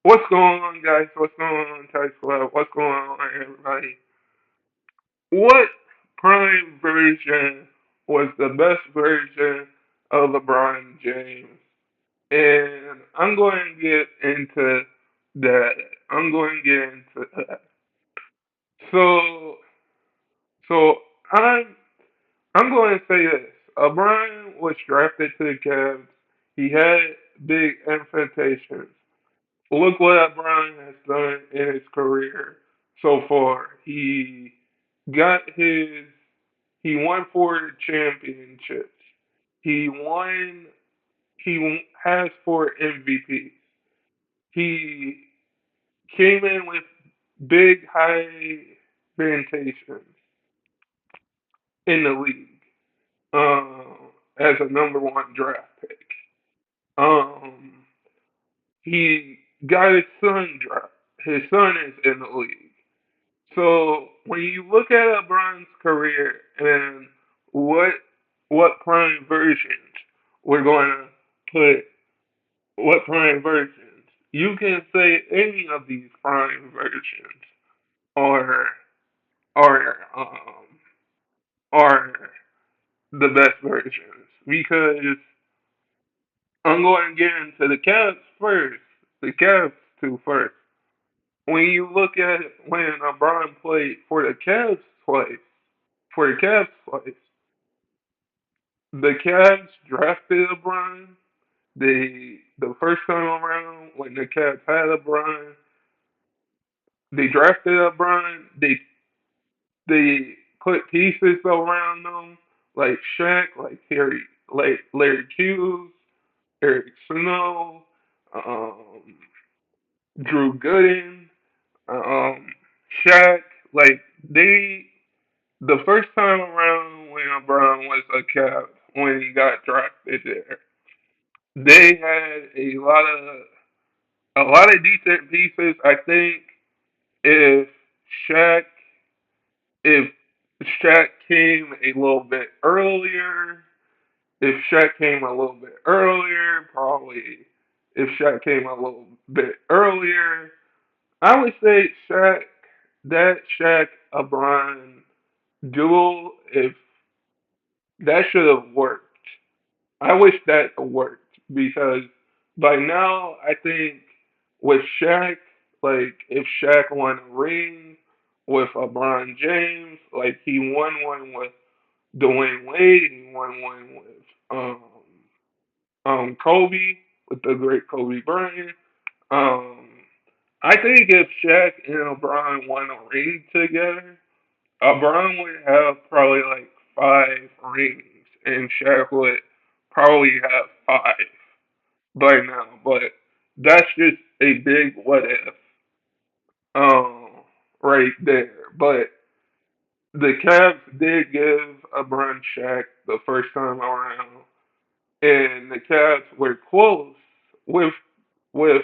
What's going on, guys? What's going on, Tight Club? What's going on, everybody? What prime version was the best version of LeBron James? And I'm going to get into that. I'm going to get into that. So, so I'm going to say this. LeBron was drafted to the Cavs. He had big expectations. Look what LeBron has done in his career so far. Got his he won 4 championships. He won has 4 MVPs. He came in with big high expectations in the league as a number 1 draft pick. Um, he got his son draft. His son is in the league. So when you look at LeBron's career and what what prime versions we're going to put, what prime versions, you can say any of these prime versions are are the best versions because I'm going to get into the Cavs first. The Cavs two first. When you look at when LeBron played for the Cavs twice, the Cavs drafted LeBron. The first time around when the Cavs had LeBron, they drafted LeBron. They put pieces around them like Shaq, like Larry Hughes, Eric Snow, um, Drew Gooden, um, Shaq. Like they the first time around when LeBron was a Cav, when he got drafted there, they had a lot of decent pieces. I think if Shaq if Shaq came a little bit earlier, if Shaq came a little bit earlier, probably if Shaq came a little bit earlier, I would say that Shaq LeBron duel, if that should have worked. I wish that worked because by now I think with Shaq, like if Shaq won a ring with LeBron James, like he won one with Dwayne Wade, he won one with Kobe, with the great Kobe Bryant. Um I think if Shaq and LeBron won a ring together, LeBron would have probably like 5 rings, and Shaq would probably have 5 by now. But that's just a big what if, um, right there. But the Cavs did give LeBron Shaq the first time around, and the Cavs were close with with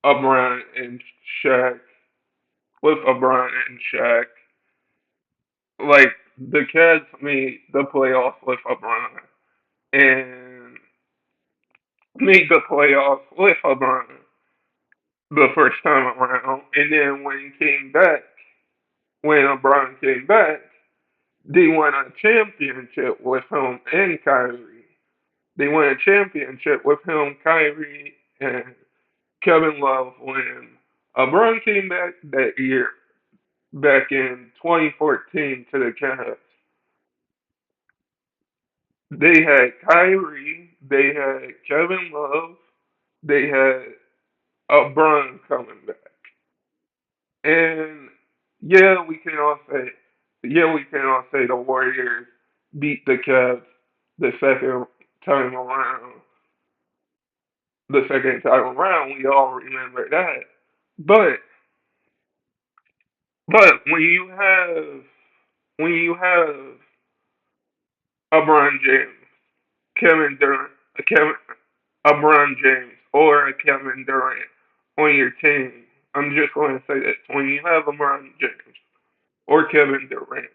LeBron and Shaq, with LeBron and Shaq. Like the Cavs made the playoffs with LeBron and made the playoffs with LeBron the first time around. And then when LeBron came back, they won a championship with him and Kyrie. They won a championship with him, Kyrie, and Kevin Love when LeBron came back that year, back in 2014 to the Cavs. They had Kyrie, they had Kevin Love, they had LeBron coming back. And yeah, we can all say, the Warriors beat the Cavs the second time around. The second time around, we all remember that. But but when you have LeBron James, Kevin Durant, Kevin LeBron James, or a Kevin Durant on your team, I'm just going to say this: when you have LeBron James or Kevin Durant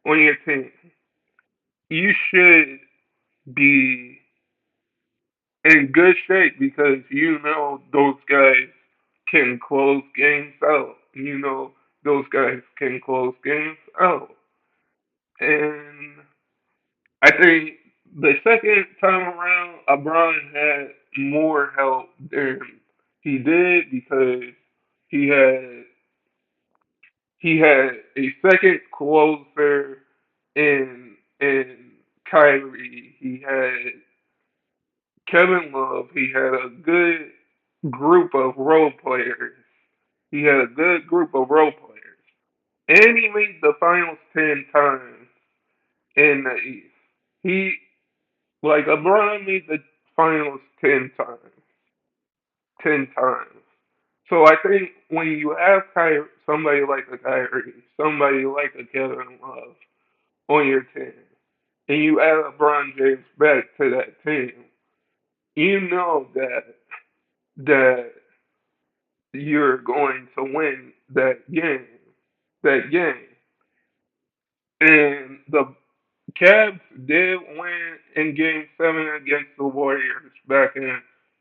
on your team, you should be in good shape because you know those guys. can close games out. Those guys can close games out. And I think the second time around, LeBron had more help than he did because he had he had a second closer in Kyrie. He had Kevin Love. He had a good group of role players. He had a good group of role players. And he made the finals 10 times in the East. He, like, LeBron made the finals 10 times. 10 times. So I think when you have somebody like a Kyrie, somebody like a Kevin Love on your team, and you add LeBron James back to that team, you know that you're going to win that game. That game. And the Cavs did win in Game 7 against the Warriors back in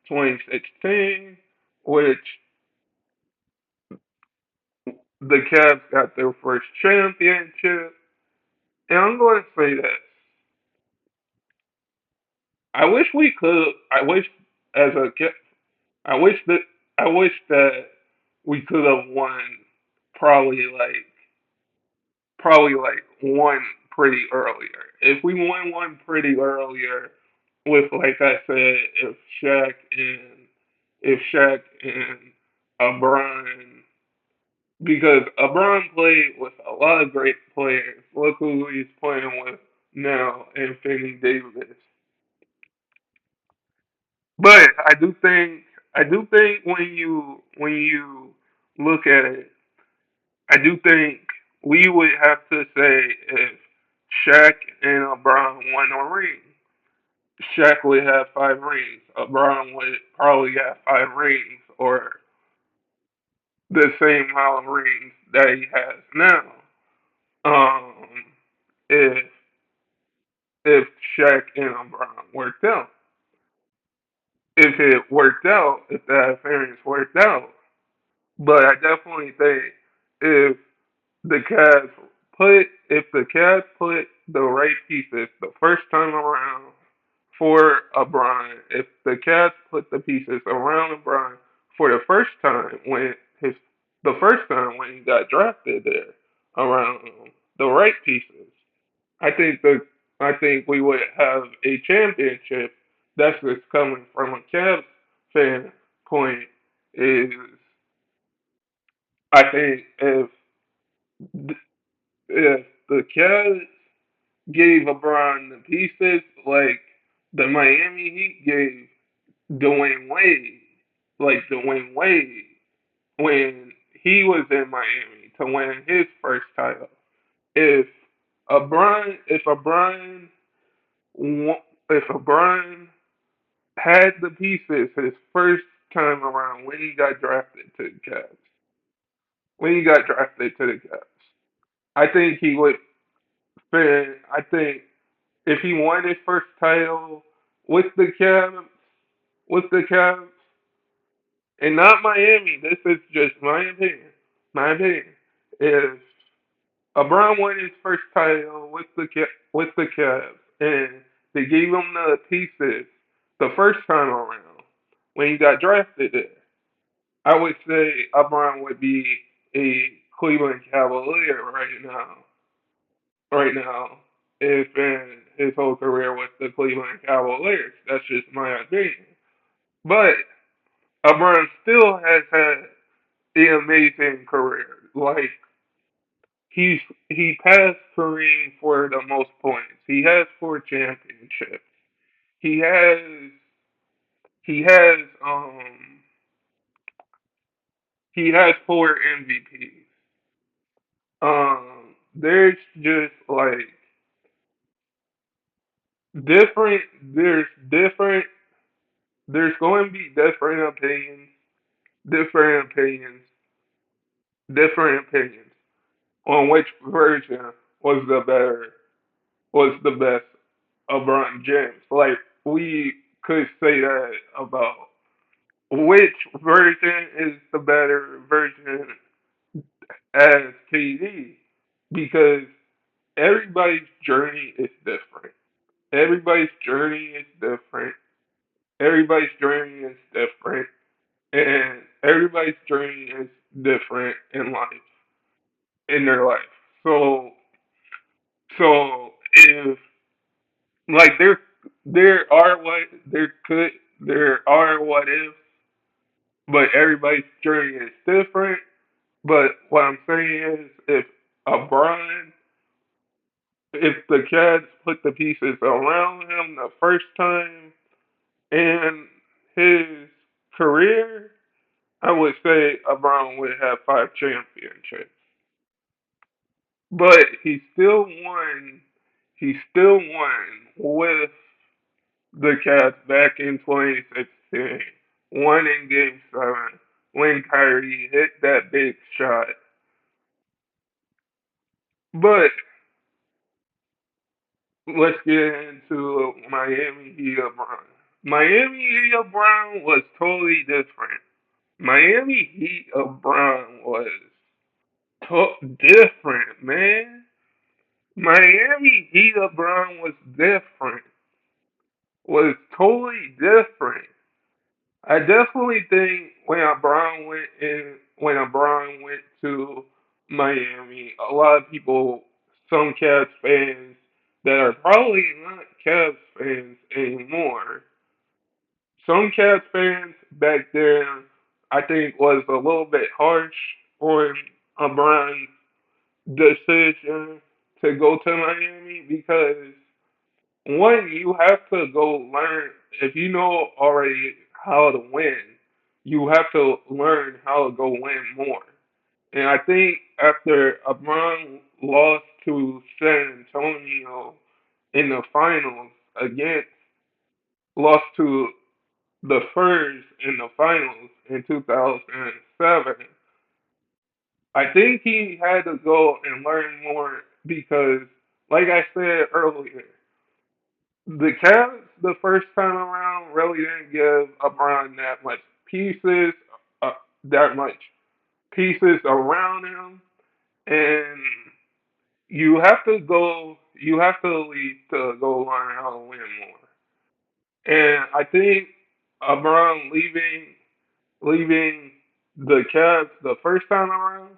2016, which the Cavs got their first championship. And I'm going to say this. I wish we could. As a I wish that I wish that we could have won probably like probably like one pretty earlier. If we won one pretty earlier with like I said, if Shaq and LeBron because LeBron played with a lot of great players. Look who he's playing with now, Anthony Davis. But I do think when you look at it, I do think we would have to say if Shaq and LeBron won a ring, Shaq would have 5 rings. LeBron would probably have 5 rings or the same amount of rings that he has now. Um, if if Shaq and LeBron worked out, if it worked out, if that experience worked out. But I definitely think if the Cavs if the Cavs put the right pieces the first time around for LeBron, if the Cavs put the pieces around LeBron for his the first time when he got drafted there around the right pieces, I think the I think we would have a championship. That's what's coming from a Cavs fan point is I think if the Cavs gave LeBron the pieces like the Miami Heat gave Dwayne Wade, like Dwayne Wade when he was in Miami to win his first title. If if if LeBron had the pieces his first time around when he got drafted to the Cavs, when he got drafted to the Cavs, I think he would fit. I think if he won his first title with the Cavs, with the Cavs, and not Miami, this is just my opinion. My opinion. If LeBron won his first title with the Cavs, and they gave him the pieces the first time around when he got drafted there, I would say LeBron would be a Cleveland Cavalier right now. Right now, is in his whole career with the Cleveland Cavaliers. That's just my opinion. But LeBron still has had an amazing career. Like he's he passed Kareem for the most points. He has 4 championships. He has he has he has 4 MVPs. There's just like different. Different. There's going to be different opinions, different opinions on which version was the better, was the best LeBron James. Like we could say that about which version is the better version as KD? Because everybody's journey is different. Everybody's journey is different. Everybody's journey is different. And everybody's journey is different in life, in their life. So, so if like there are what ifs, but everybody's journey is different. But what I'm saying is, a Brian, if the Cavs put the pieces around him the first time in his career, I would say LeBron would have 5 championships. But he still won. He still won with the Cavs back in 2016. Won in Game 7 when Kyrie hit that big shot. But let's get into Miami Heat LeBron. Miami Heat LeBron was totally different. Miami Heat LeBron was different, man. Miami Heat LeBron was different. Was totally different. I definitely think when LeBron went to Miami, a lot of people, some Cavs fans that are probably not Cavs fans anymore, some Cavs fans back then, I think, was a little bit harsh on LeBron's decision to go to Miami because one, you have to go learn. If you know already how to win, you have to learn how to go win more. And I think after LeBron lost to San Antonio in the finals against lost to the Spurs in the finals in 2007, I think he had to go and learn more because, like I said earlier, the Cavs the first time around really didn't give LeBron uh, that much pieces around him, and you have to leave to go learn how to win more. And I think LeBron leaving the Cavs the first time around,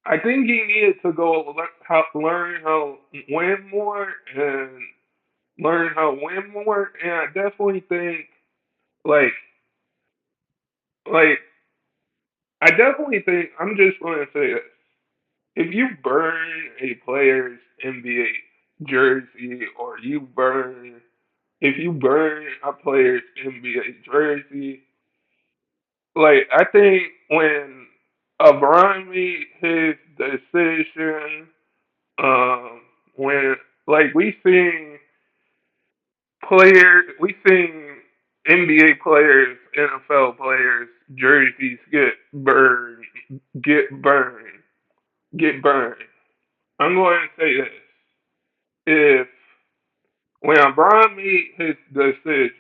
I think he needed to go learn how to win more and learn how to win more. And I definitely think like like I definitely think I'm just going to say this: if you burn a player's NBA jersey, or if you burn a player's NBA jersey, like I think when LeBron made his decision, when like we seen NBA players, NFL players jerseys get burned, get burned. I'm going to say this: if when LeBron made his decision,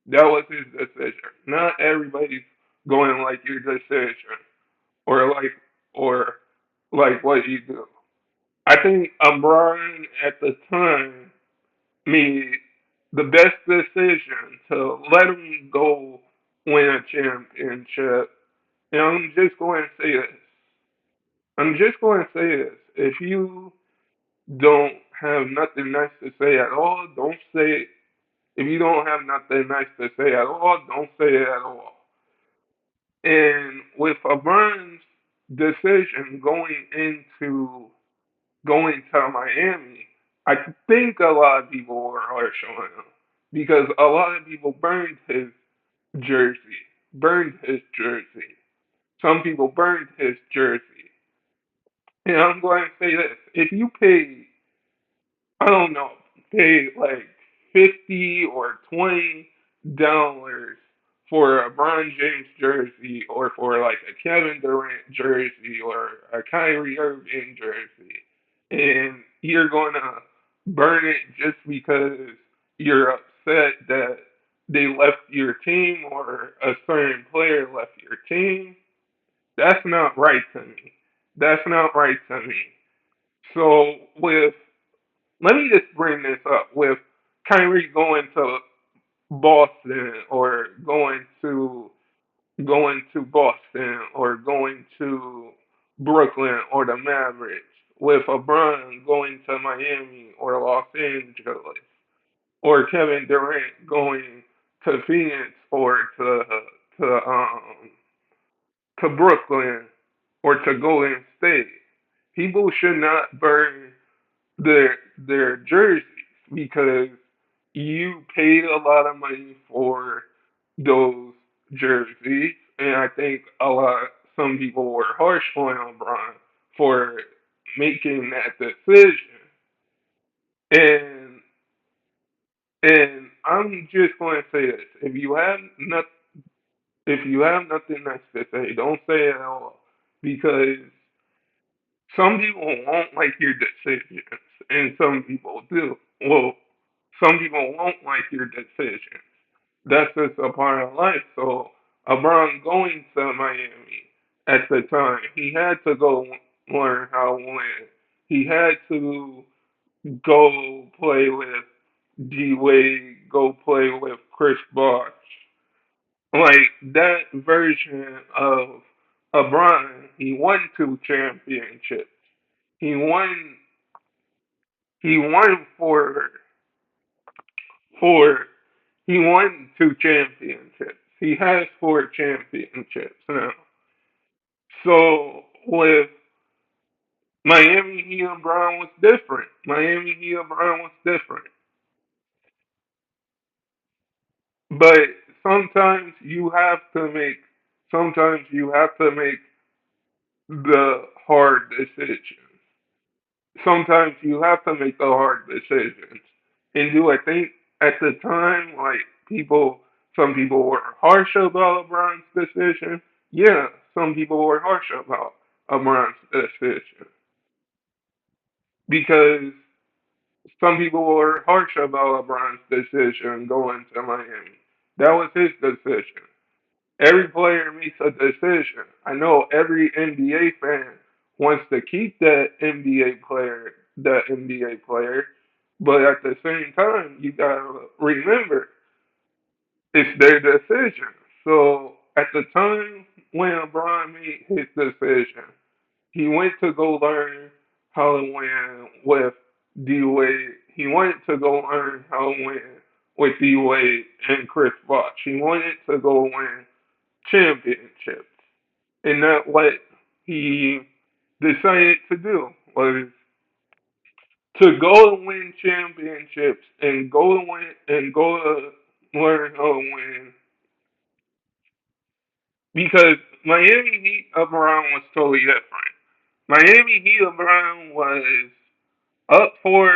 that was his decision. Not everybody's going like your decision or or like what you do. I think LeBron at the time made the best decision to let him go win a championship. And I'm just going to say this. I'm just going to say this. If you don't have nothing nice to say at all, don't say it. If you don't have nothing nice to say at all, don't say it at all. And with LeBron's decision going to Miami, I think a lot of people were harsh on him because a lot of people jersey, burned his jersey. Some people burned his jersey. And I'm going to say this: if you pay, I don't know, pay like 50 or $20 for a LeBron James jersey, or for like a Kevin Durant jersey, or a Kyrie Irving jersey, and you're gonna burn it just because you're upset that they left your team or a certain player left your team. That's not right to me. That's not right to me. So with let me just bring this up with Kyrie going to Boston or going to Boston or going to Brooklyn or the Mavericks, with LeBron going to Miami or Los Angeles, or Kevin Durant going to Phoenix or to um to Brooklyn or to Golden State. People should not burn their jerseys because you paid a lot of money for those jerseys, and I think some people were harsh on LeBron for making that decision. And and I'm just going to say this: if you have nothing nice to say, don't say it at all, because some people won't like your decisions, and some people do. Well, some people won't like your decisions. That's just a part of life. So, LeBron going to Miami at the time, he had to go learn how to win. He had to go play with D Wade, go play with Chris Bosh. Like that version of LeBron, he won two championships. He won. He won for. He won two championships. He has four championships now. So with Miami Heat and Brown was different. Miami Heat and Brown was different. But sometimes you have to make. Sometimes you have to make the hard decisions. Sometimes you have to make the hard decisions. And do I think at the time, like some people were harsh about LeBron's decision? Yeah, some people were harsh about LeBron's decision because some people were harsh about LeBron's decision going to Miami. That was his decision. Every player makes a decision. I know every NBA fan wants to keep that NBA player, but at the same time, you gotta remember it's their decision. So at the time when LeBron made his decision, he went to go learn how to win with D Wade. He wanted to go learn how to win with D Wade and Chris Bosh. He wanted to go win championships. And that what he decided to do was to go to win championships and go to learn how to win because Miami Heat of Brown was totally different. Miami Heat of Brown was up for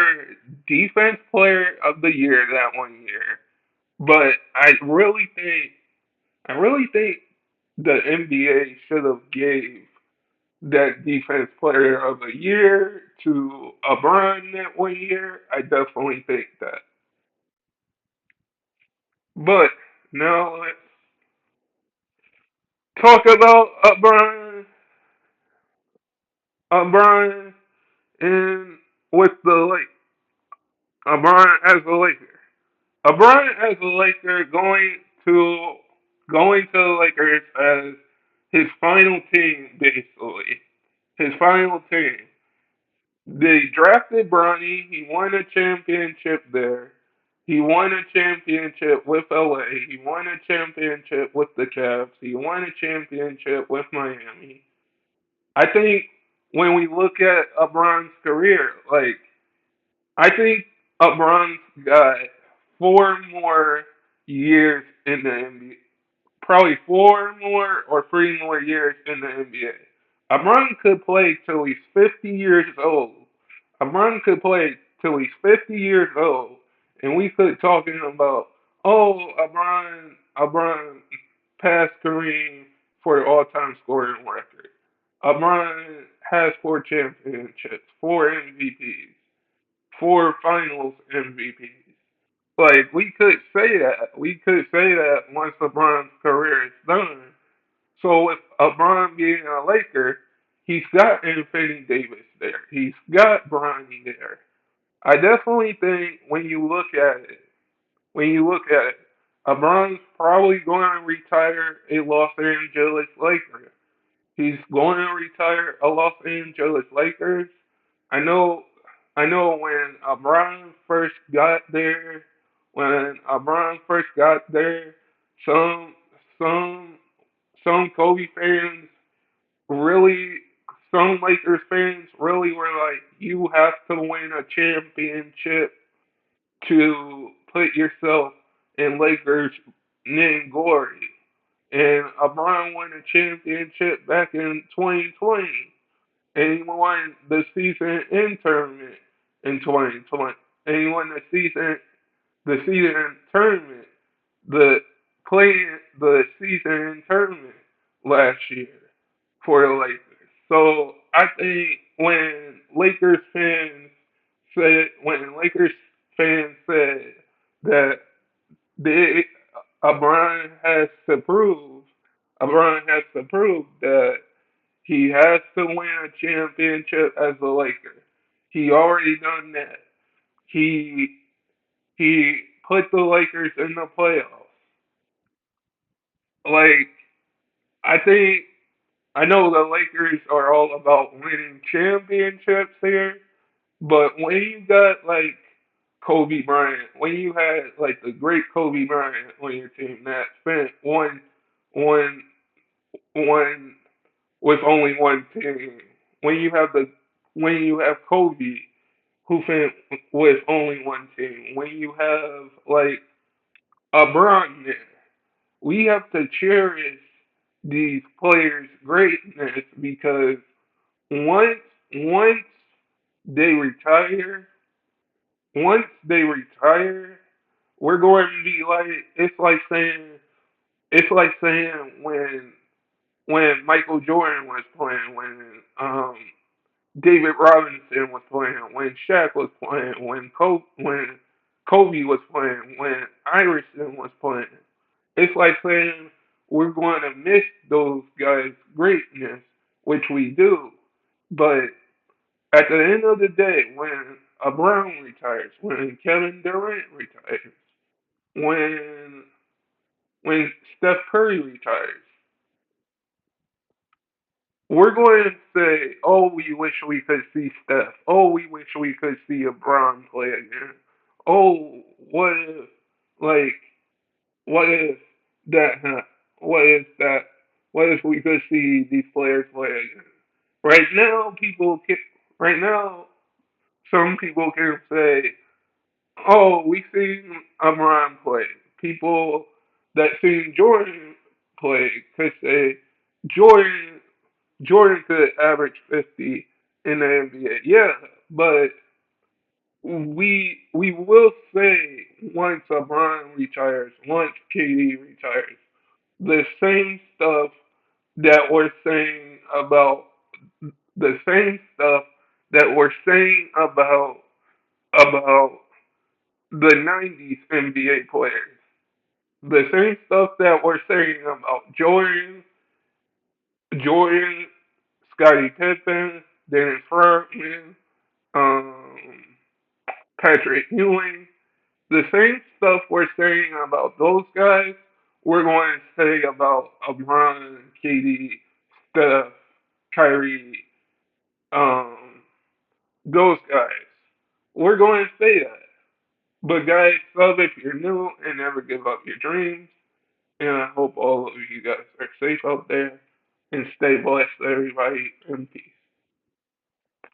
defense player of the year that one year. But I really think the NBA should have gave that defense player of the year to LeBron that one year. I definitely think that. But now let's talk about LeBron and with the LeBron as a Laker. LeBron as a Laker going to the Lakers as his final team, basically. His final team. They drafted Bronny. He won a championship there. He won a championship with LA. He won a championship with the Cavs. He won a championship with Miami. I think when we look at LeBron's career, I think LeBron's got 4 more years in the NBA, probably 4 more or 3 more years in the NBA. LeBron could play till he's 50 years old. LeBron could play till he's 50 years old, and we could talking about, oh, LeBron passed Kareem for the all-time scoring record. LeBron has 4 championships, 4 MVPs, 4 Finals MVPs. Like we could say that. We could say that once LeBron's career is done. So with LeBron being a Laker, he's got Anthony Davis there. He's got Bronny there. I definitely think when you look at it, LeBron's probably going to retire a Los Angeles Laker. He's going to retire a Los Angeles Lakers. I know, I know when LeBron first got there, some, some, some Kobe fans really, some Lakers fans really were like, you have to win a championship to put yourself in Lakers name glory. And LeBron won a championship back in 2020, and he won the season in tournament in 2020, and he won the season tournament, the the season tournament last year for the Lakers. So I think when Lakers fans said that they LeBron has to prove LeBron has to prove that he has to win a championship as a Laker. He already done that. He he put the Lakers in the playoffs. Like I think I know the Lakers are all about winning championships here, but when you got like Kobe Bryant, when you had like the great Kobe Bryant on your team that spent one one with only one team, when you have the when you have Kobe who spent with only one team, when you have like LeBron there, we have to cherish these players' greatness because once once they retire, once they retire, we're going to be like it's like saying when Michael Jordan was playing, when David Robinson was playing, when Shaq was playing, when Kobe was playing, when Iverson was playing. It's like saying we're going to miss those guys' greatness, which we do. But at the end of the day, when Brown retires, when Kevin Durant retires, when when Steph Curry retires, we're going to say, "Oh, we wish we could see Steph. Oh, we wish we could see a Brown play again. Oh, what if, like, what if that? What if that? What if we could see these players play again?" Right now, right now, some people can say, "Oh, we seen Amram play." People that seen Jordan play could say, "Jordan, Jordan could average 50 in the NBA." Yeah, but we will say once LeBron retires, once KD retires, the same stuff that we're saying about the same stuff that we're saying about the '90s NBA players. The same stuff that we're saying about Jordan, Scottie Pippen, Dennis Rodman, um, Patrick Ewing. The same stuff we're saying about those guys, we're going to say about LeBron, KD, Steph, Kyrie, um, those guys. We're going to say that. But guys, sub if you're new and never give up your dreams. And I hope all of you guys are safe out there and stay blessed, everybody, and peace.